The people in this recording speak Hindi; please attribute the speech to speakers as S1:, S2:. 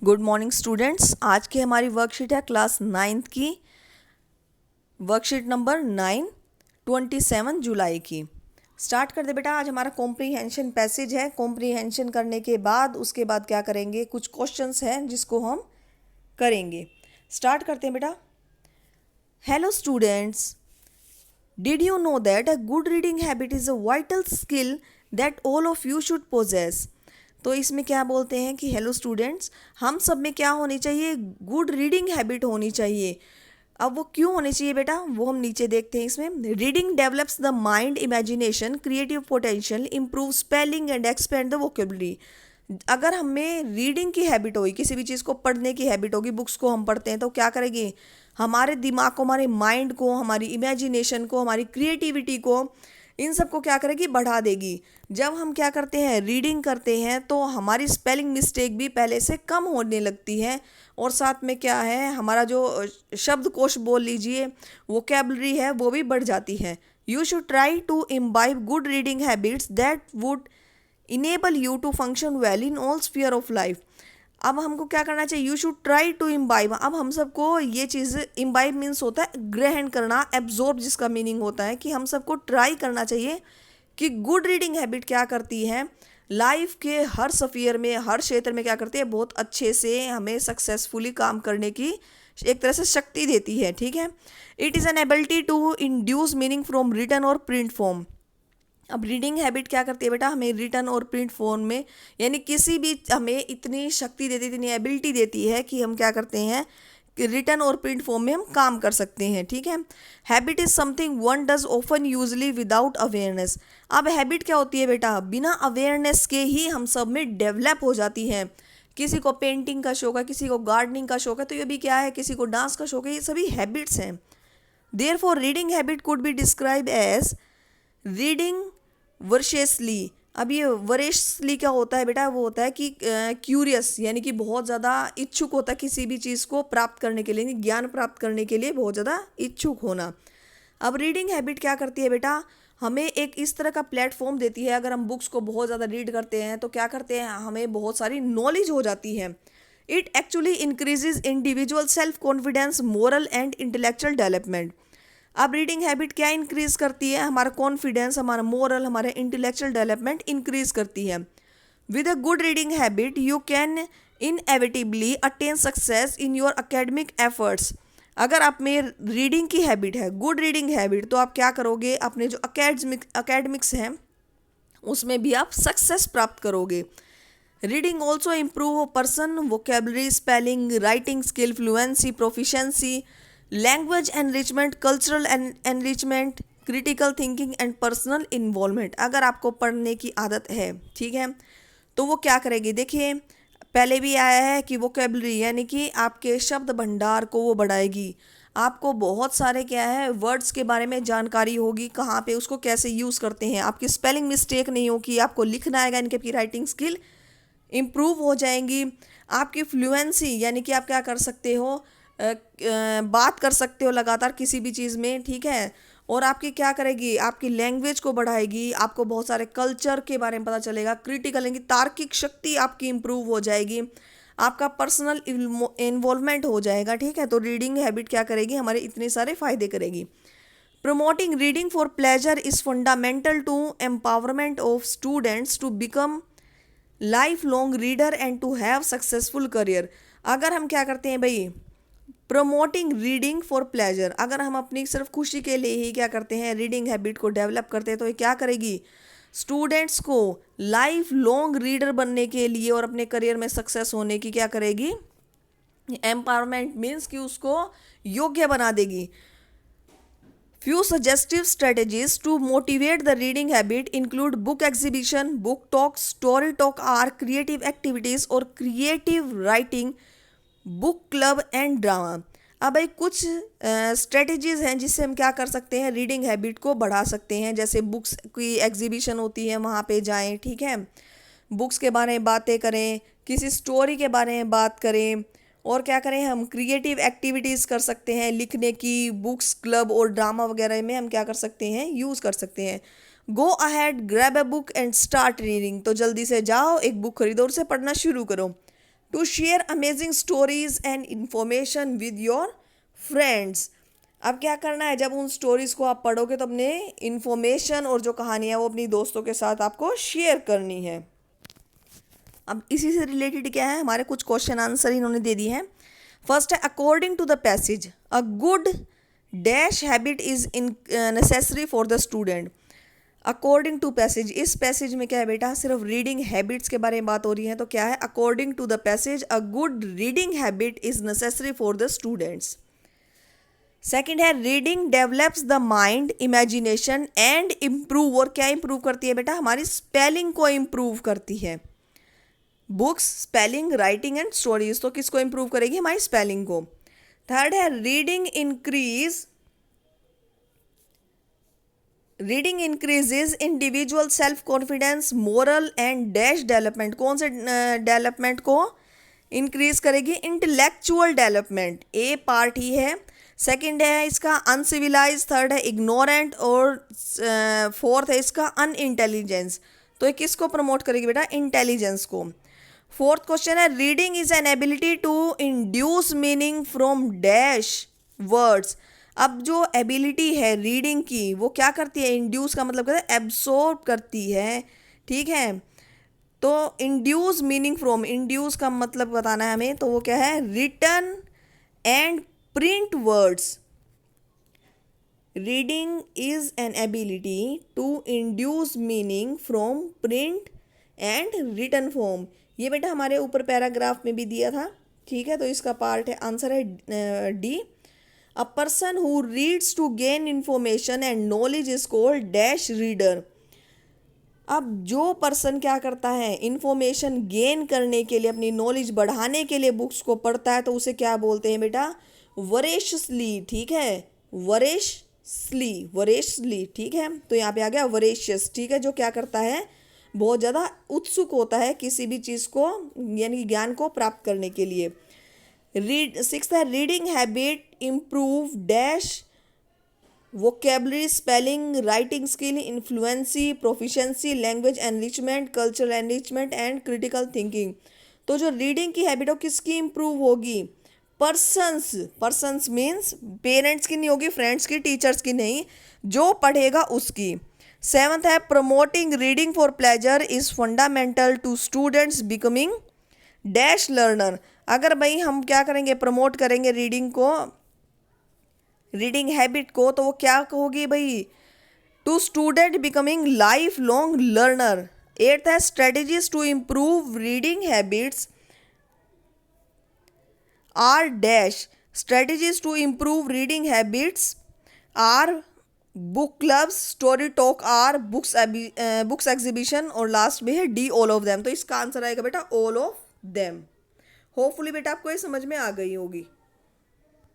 S1: Good morning students. आज की हमारी वर्कशीट है क्लास 9th की, वर्कशीट नंबर 9, 27 जुलाई की। स्टार्ट कर दे बेटा। आज हमारा कॉम्प्रीहेंशन पैसेज है। कॉम्प्रीहेंशन करने के बाद उसके बाद क्या करेंगे, कुछ क्वेश्चंस हैं जिसको हम करेंगे। स्टार्ट करते हैं बेटा। Hello students, did you know that a good reading habit is a vital skill that all of you should possess. तो इसमें क्या बोलते हैं कि हेलो स्टूडेंट्स, हम सब में क्या होनी चाहिए, गुड रीडिंग हैबिट होनी चाहिए। अब वो क्यों होनी चाहिए बेटा, वो हम नीचे देखते हैं। इसमें reading develops the mind, imagination, creative potential, improve spelling and expand the vocabulary. अगर हमें रीडिंग की हैबिट होगी, किसी भी चीज़ को पढ़ने की हैबिट होगी, बुक्स को हम पढ़ते हैं तो क्या करेंगे, हमारे दिमाग को, हमारे माइंड को, हमारी इमेजिनेशन को, हमारी क्रिएटिविटी को, इन सब को क्या करेगी, बढ़ा देगी। जब हम क्या करते हैं, रीडिंग करते हैं, तो हमारी स्पेलिंग मिस्टेक भी पहले से कम होने लगती है। और साथ में क्या है, हमारा जो शब्दकोश बोल लीजिए, वोकेबलरी है, वो भी बढ़ जाती है। You should try to imbibe good reading habits that would enable you to function well in all sphere of life. अब हमको क्या करना चाहिए, you should try to imbibe. अब हम सबको ये चीज़, इम्बाइब मीन्स होता है ग्रहण करना, एब्जॉर्ब जिसका मीनिंग होता है, कि हम सबको ट्राई करना चाहिए कि गुड रीडिंग हैबिट क्या करती है, लाइफ के हर स्फीयर में, हर क्षेत्र में क्या करती है, बहुत अच्छे से हमें सक्सेसफुली काम करने की एक तरह से शक्ति देती है। ठीक है। It is an ability to induce meaning from written और प्रिंट फॉर्म। अब रीडिंग हैबिट क्या करती है बेटा, हमें रिटन और प्रिंट फॉर्म में, यानी किसी भी, हमें इतनी शक्ति देती है, इतनी एबिलिटी देती है कि हम क्या करते हैं कि रिटन और प्रिंट फॉर्म में हम काम कर सकते हैं। ठीक है। Habit is something one does often usually without awareness. अब हैबिट क्या होती है बेटा, बिना अवेयरनेस के ही हम सब में डेवलप हो जाती है। किसी को पेंटिंग का शौक है, किसी को गार्डनिंग का शौक है, तो ये भी क्या है, किसी को डांस का शौक है, ये सभी हैबिट्स हैं। Therefore reading habit could be describe as reading voraciously. अब ये वरेशली क्या होता है बेटा, वो होता है कि क्यूरियस, यानी कि बहुत ज़्यादा इच्छुक होता है किसी भी चीज़ को प्राप्त करने के लिए, ज्ञान प्राप्त करने के लिए बहुत ज़्यादा इच्छुक होना। अब रीडिंग हैबिट क्या करती है बेटा, हमें एक इस तरह का प्लेटफॉर्म देती है। अगर हम बुक्स को बहुत ज़्यादा रीड करते हैं तो क्या करते हैं, हमें बहुत सारी नॉलेज हो जाती है। It actually increases individual self confidence, moral and intellectual development. अब रीडिंग हैबिट क्या इंक्रीज करती है, हमारा कॉन्फिडेंस, हमारा मोरल, हमारे इंटेलेक्चुअल डेवलपमेंट इंक्रीज करती है। With a good reading habit you can inevitably attain success in your academic efforts. अगर आप में रीडिंग की हैबिट है, गुड रीडिंग हैबिट, तो आप क्या करोगे, अपने जो अकेडमिक्स हैं उसमें भी आप सक्सेस प्राप्त करोगे। Reading also improve person vocabulary, spelling, writing skill, fluency, proficiency, language enrichment, cultural enrichment, critical thinking and personal involvement. अगर आपको पढ़ने की आदत है, ठीक है, तो वो क्या करेगी, देखिए पहले भी आया है कि वोकेबलरी, यानी कि आपके शब्द भंडार को वो बढ़ाएगी। आपको बहुत सारे क्या है, वर्ड्स के बारे में जानकारी होगी, कहाँ पे उसको कैसे यूज़ करते हैं, आपकी स्पेलिंग मिस्टेक नहीं होगी, आपको लिखना आएगा, इनके आपकी राइटिंग स्किल इम्प्रूव हो जाएंगी। आपकी फ्लुएंसी, यानी कि आप क्या कर सकते हो, बात कर सकते हो लगातार किसी भी चीज़ में। ठीक है। और आपकी क्या करेगी, आपकी लैंग्वेज को बढ़ाएगी, आपको बहुत सारे कल्चर के बारे में पता चलेगा, क्रिटिकल यानी तार्किक शक्ति आपकी इम्प्रूव हो जाएगी, आपका पर्सनल इन्वॉल्वमेंट हो जाएगा। ठीक है। तो रीडिंग हैबिट क्या करेगी, हमारे इतने सारे फायदे करेगी। Promoting reading for pleasure is fundamental to empowerment of students to become life long reader and to have successful career. अगर हम क्या करते हैं भाई, प्रमोटिंग रीडिंग फॉर प्लेजर, अगर हम अपनी सिर्फ खुशी के लिए ही क्या करते हैं, रीडिंग हैबिट को डेवलप करते हैं, तो ये क्या करेगी, स्टूडेंट्स को लाइफ लॉन्ग रीडर बनने के लिए और अपने करियर में सक्सेस होने की क्या करेगी, एम्पावरमेंट मीन्स कि उसको योग्य बना देगी। Few suggestive strategies to motivate the reading habit include book exhibition, book talks, story talk are creative activities और creative writing, book club and drama। अब भाई कुछ स्ट्रेटजीज हैं जिससे हम क्या कर सकते हैं, रीडिंग हैबिट को बढ़ा सकते हैं। जैसे बुक्स की एग्जीबिशन होती है, वहाँ पे जाएं, ठीक है, बुक्स के बारे में बातें करें, किसी स्टोरी के बारे में बात करें, और क्या करें, हम क्रिएटिव एक्टिविटीज़ कर सकते हैं, लिखने की, बुक्स क्लब और ड्रामा वगैरह में हम क्या कर सकते हैं, यूज़ कर सकते हैं। Go ahead, grab a book and start reading. तो जल्दी से जाओ, एक बुक खरीदो और उसे पढ़ना शुरू करो। To share amazing stories and information with your friends. अब क्या करना है, जब उन स्टोरीज को आप पढ़ोगे तो अपने इंफॉर्मेशन और जो कहानी है वो अपनी दोस्तों के साथ आपको शेयर करनी है। अब इसी से रिलेटेड क्या है, हमारे कुछ क्वेश्चन आंसर इन्होंने दे दिए हैं। फर्स्ट है, according to the passage a good dash habit is in necessary for the student. According to passage, इस पैसेज में क्या है बेटा, सिर्फ रीडिंग हैबिट्स के बारे में बात हो रही है, तो क्या है, according to the passage a good reading habit is necessary for the students. Second है, reading develops the mind imagination and improve, और क्या इम्प्रूव करती है बेटा, हमारी स्पेलिंग को इम्प्रूव करती है। Books, spelling, writing and stories, तो किसको इम्प्रूव करेगी, हमारी स्पेलिंग को। थर्ड है, reading increases individual self confidence, moral and dash development. कौन से डेवलपमेंट को इंक्रीज करेगी, इंटेलेक्चुअल डेवलपमेंट, ए पार्ट ही है। सेकंड है इसका अनसिविलाइज, थर्ड है इग्नोरेंट, और फोर्थ है इसका अनइंटेलिजेंस। तो ये किसको प्रमोट करेगी बेटा, इंटेलिजेंस को। फोर्थ क्वेश्चन है, reading is an ability to induce meaning from dash words. अब जो एबिलिटी है रीडिंग की वो क्या करती है, इंड्यूस का मतलब कहते हैं एब्सॉर्ब करती है, ठीक है। तो इंड्यूस मीनिंग फ्रॉम, इंड्यूस का मतलब बताना है हमें, तो वो क्या है, written and print words. Reading is an ability to induce meaning from print and written form. ये बेटा हमारे ऊपर पैराग्राफ में भी दिया था, ठीक है, तो इसका पार्ट है, आंसर है D. A person who reads to gain information and knowledge is called dash reader. अब जो पर्सन क्या करता है, इंफॉर्मेशन गेन करने के लिए, अपनी नॉलेज बढ़ाने के लिए बुक्स को पढ़ता है, तो उसे क्या बोलते हैं बेटा, वरेशियसली, ठीक है, वरेशली, ठीक है। तो यहाँ पे आ गया वरेशियस, ठीक है, जो क्या करता है, बहुत ज़्यादा उत्सुक होता है किसी भी चीज़ को, यानी ज्ञान को प्राप्त करने के लिए। सिक्स्थ है, reading habit improve dash vocabulary, spelling, writing skill, fluency, proficiency, language enrichment, cultural enrichment and critical thinking. तो जो रीडिंग की हैबिट हो किसकी इम्प्रूव होगी, पर्सन्स मीन्स पेरेंट्स की नहीं होगी, फ्रेंड्स की, टीचर्स की नहीं, जो पढ़ेगा उसकी। सेवंथ है, promoting reading for pleasure is fundamental to students becoming dash learner. अगर भाई हम क्या करेंगे, प्रमोट करेंगे रीडिंग को, रीडिंग हैबिट को, तो वो क्या होगी भाई, to student becoming life long learner. Eighth है, strategies to improve reading habits are dash. Strategies to improve reading habits are book clubs, story talk, or books exhibition, और लास्ट में है डी, ऑल ऑफ देम। तो इसका आंसर आएगा बेटा ऑल ऑफ देम। होपफुली बेटा आपको ये समझ में आ गई होगी।